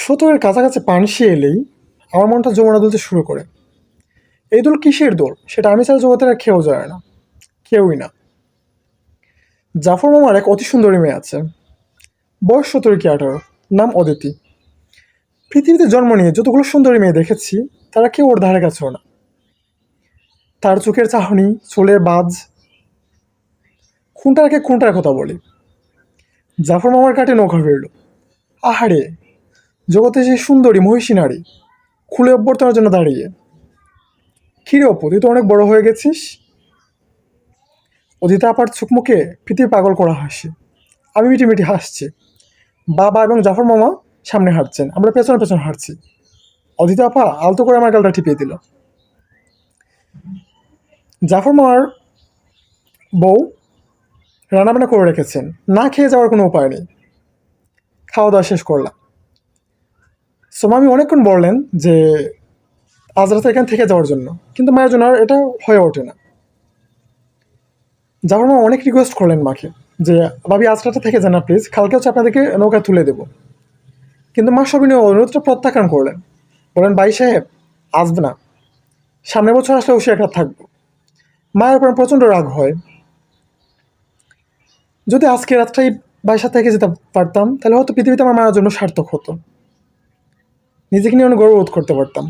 সত্তরের কাছাকাছি পানসি এলেই আমার মনটা যমুনা দুলতে শুরু করে। এই দোল কিসের দোল সেটা আমি ছাড়া জগতের আর কেউ জানে না, কেউই না। জাফর মামার এক অতি সুন্দরী মেয়ে আছে, বয়স 17 কি 18, নাম অদিতি। পৃথিবীতে জন্ম নিয়ে যতগুলো সুন্দরী মেয়ে দেখেছি তারা কেউ ওর ধারে কাছেও না। তার চোখের চাহনি, চুলের বাজ, খুঁটাকে খুঁটার কথা বলি। জাফর মামার কাটে নৌকা ফিরল। আহারে, জগতে সেই সুন্দরী মহিষী নারী খুলে অভ্যর্থনার জন্য দাঁড়িয়ে। কিরে অপু, তুই তো অনেক বড় হয়ে গেছিস। অদিতা আপার চোখ মুখে পৃথিবী পাগল করা হাসি। আমি মিটিমিটি হাসছি। বাবা এবং জাফর মামা সামনে হাঁটছেন, আমরা পেছনে পেছনে হাঁটছি। অদিতা আপা আলতো করে আমার গালটা টিপিয়ে দিল। জাফর মামার বউ রান্নাবান্না করে রেখেছেন, না খেয়ে যাওয়ার কোনো উপায় নেই। খাওয়া দাওয়া শেষ করলাম। সো মামি অনেকক্ষণ বললেন যে আজ রাতে এখান থেকে যাওয়ার জন্য, কিন্তু মায়ের জন্য আর এটা হয়ে ওঠে না। জাফর মামা অনেক রিকোয়েস্ট করলেন মাকে যে ভাবি আজ রাতে থেকে যান না প্লিজ, কালকে হচ্ছে আপনাদেরকে নৌকা তুলে দেবো। কিন্তু মা সবিনয় অনুরোধটা প্রত্যাখ্যান করলেন, বলেন ভাই সাহেব আসবে না, সামনের বছর আসলে অবশ্যই একটা থাকবো। মায়ের উপর প্রচণ্ড রাগ হয়। যদি আজকে রাতটাই বাসার থেকে যেতে পারতাম তাহলে হয়তো পৃথিবীতে আমার মায়ের জন্য সার্থক হতো, নিজেকে নিয়ে অনেক গর্ববোধ করতে পারতাম।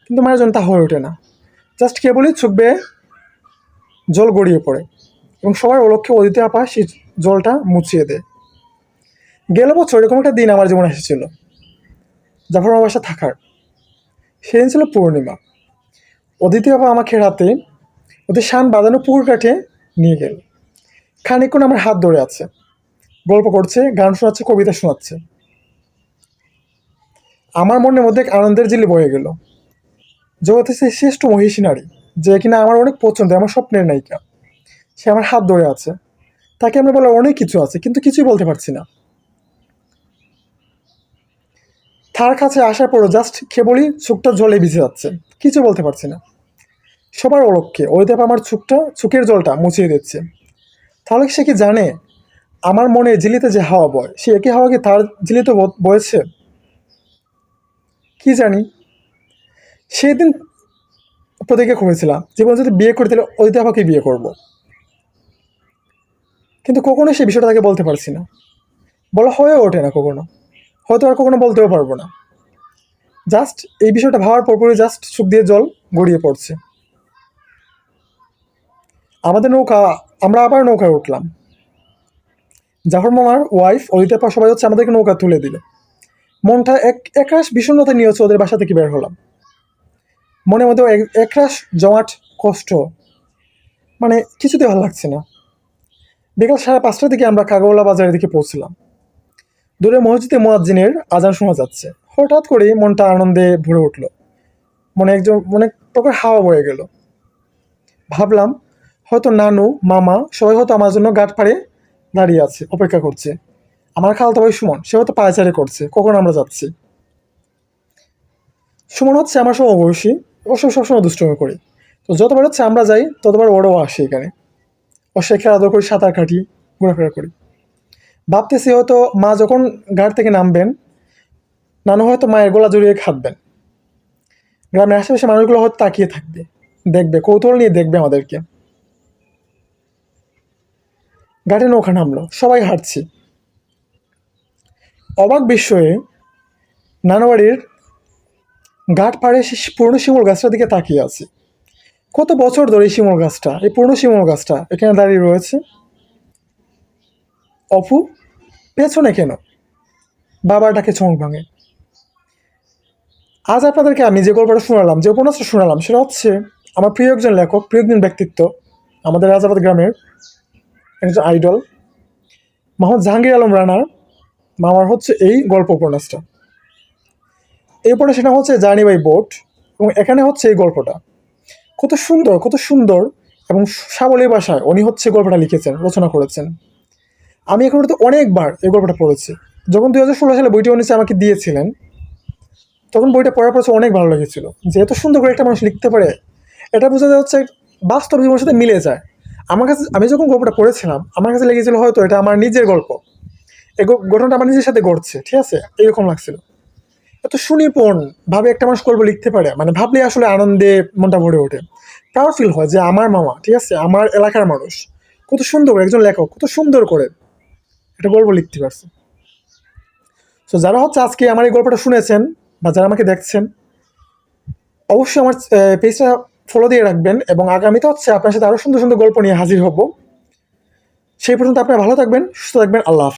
কিন্তু মায়ের জন্য তা হয়ে ওঠে না। জাস্ট কেবলই চোখ বেয়ে জল গড়িয়ে পড়ে এবং সবার অলক্ষ্যে অদিতি আপা সেই জলটা মুছিয়ে দেয়। গেল বছর এরকম একটা দিন আমার জীবনে এসেছিল জাফর মামার বাসা থাকার। সেদিন ছিল পূর্ণিমা। অদিতি আপা আমাকে রাতে ওদের শান বাঁধানো পুকুর কাঠে নিয়ে গেল। খানিকক্ষণ আমার হাত ধরে আছে, গল্প করছে, গান শোনাচ্ছে, কবিতা শোনাচ্ছে। আমার মনের মধ্যে এক আনন্দের জিলি বয়ে গেল। জগতে সেই শ্রেষ্ঠ মহিষী নারী, যে কিনা আমার অনেক পছন্দ, আমার স্বপ্নের নায়িকা, সে আমার হাত ধরে আছে। তাকে আমরা বলার অনেক কিছু আছে, কিন্তু কিছুই বলতে পারছি না। তার কাছে আসার পরও জাস্ট কেবলই চোখটা জলে ভিজে যাচ্ছে, কিছু বলতে পারছি না। সবার অলক্ষ্যে ওইদেব আমার চোখের জলটা মুছিয়ে দিচ্ছে। তাহলে সে কি জানে আমার মনে ঝিলিতে যে হাওয়া বয়, সে একই হাওয়া কি তার ঝিলিতে বয়েছে? কি জানি। সেদিন প্রতিজ্ঞা করেছিলাম জীবনে যদি বিয়ে করে দিলে অদিতি আপাকে বিয়ে করব, কিন্তু কখনো সেই বিষয়টা তাকে বলতে পারছি না, বলা হয়ে ওঠে না কখনো, হয়তো আর কখনো বলতেও পারবো না। জাস্ট এই বিষয়টা ভাবার পরপরই জাস্ট চোখ দিয়ে জল গড়িয়ে পড়ছে। আমাদের নৌকা, আমরা আবার নৌকায় উঠলাম। জাফর মামার ওয়াইফ অদিতি আপা সবাই হচ্ছে আমাদেরকে নৌকা তুলে দিল। মনটা একরাশ বিষণ্ণতা নিয়ে হচ্ছে ওদের বাসা থেকে বের হলাম। মনের মধ্যে একরাশ জমাট কষ্ট, মানে কিছুতে ভালো লাগছে না। বিকাল 5:30টার দিকে আমরা কাগওয়ালা বাজারের দিকে পৌঁছলাম। দূরে মসজিদে মুয়াজ্জিনের আজান শোনা যাচ্ছে। হঠাৎ করে মনটা আনন্দে ভরে উঠল, মনে প্রকার হাওয়া বয়ে গেল। ভাবলাম হয়তো নানু, মামা সবাই হয়তো আমার জন্য ঘাট পাড়ে দাঁড়িয়ে আছে, অপেক্ষা করছে। আমার খালাতো ভাই সুমন, সে হয়তো পায়চারি করছে কখন আমরা যাচ্ছি। সুমন হচ্ছে আমার সমবয়সী, অবশ্য সবসময় দুষ্টমি করি। তো যতবার হচ্ছে আমরা যাই ততবার ওরাও আসে এখানে। ও সে খেলাধুলা করি, সাঁতার কাটি, ঘোরাফেরা করি। ভাবতেছি হয়তো মা যখন ঘাট থেকে নামবেন, নানু হয়তো মায়ের গলা জড়িয়ে খাটবেন। গ্রামের আশেপাশে মানুষগুলো হয়তো তাকিয়ে থাকবে, দেখবে, কৌতূহল নিয়ে দেখবে আমাদেরকে। ঘাটে নৌকা নামলো, সবাই হাঁটছি। অবাক বিস্ময়ে নানাবাড়ির ঘাট পাড়ে পুরনো শিমুল গাছটার দিকে তাকিয়ে আছি। কত বছর ধরে এই শিমুল গাছটা, এই পুরনো শিমুল গাছটা এখানে দাঁড়িয়ে রয়েছে। অপু, পেছনে কেন? বাবাটাকে চমক ভাঙে। আজ আপনাদেরকে আমি যে গল্পটা শোনালাম, যে উপন্যাসটা শোনালাম, সেটা হচ্ছে আমার প্রিয় একজন লেখক, প্রিয় একজন ব্যক্তিত্ব, আমাদের রাজাবাদ গ্রামের একজন আইডল মোহাম্মদ জাহাঙ্গীর আলম রানার মামার হচ্ছে এই গল্প উপন্যাসটা। এই উপন্যাসটা হচ্ছে জার্নি বাই বোট, এবং এখানে হচ্ছে এই গল্পটা কত সুন্দর, কত সুন্দর এবং সাবলীল ভাষায় উনি হচ্ছে গল্পটা লিখেছেন, রচনা করেছেন। আমি এখন তো অনেকবার এই গল্পটা পড়েছি। যখন 2016 সালে বইটি উনি আমাকে দিয়েছিলেন, তখন বইটা পড়ার পর অনেক ভালো লেগেছিল যে এত সুন্দর করে একটা মানুষ লিখতে পারে। এটা বোঝা যাচ্ছে বাস্তব জীবনের সাথে মিলে যায়। আমার কাছে, আমি যখন গল্পটা পড়েছিলাম আমার কাছে লেগেছিল হয়তো এটা আমার নিজের গল্প, এই ঘটনাটা আমার নিজের সাথে ঘটছে, ঠিক আছে, এরকম লাগছিল। এত সুনিপুণ ভাবে একটা মানুষ গল্প লিখতে পারে, মানে ভাবলে আসলে আনন্দে মনটা ভরে ওঠে। প্রাউড ফিল হয় যে আমার মামা, ঠিক আছে, আমার এলাকার মানুষ কত সুন্দর করে, একজন লেখক কত সুন্দর করে একটা গল্প লিখতে পারছে। তো যারা হচ্ছে আজকে আমার এই গল্পটা শুনেছেন বা যারা আমাকে দেখছেন, অবশ্যই আমার পেজটা ফলো দিয়ে রাখবেন, এবং আগামীতে হচ্ছে আপনার সাথে আরো সুন্দর সুন্দর গল্প নিয়ে হাজির হব। সেই পর্যন্ত আপনারা ভালো থাকবেন, সুস্থ থাকবেন। আল্লাহ হাফেজ।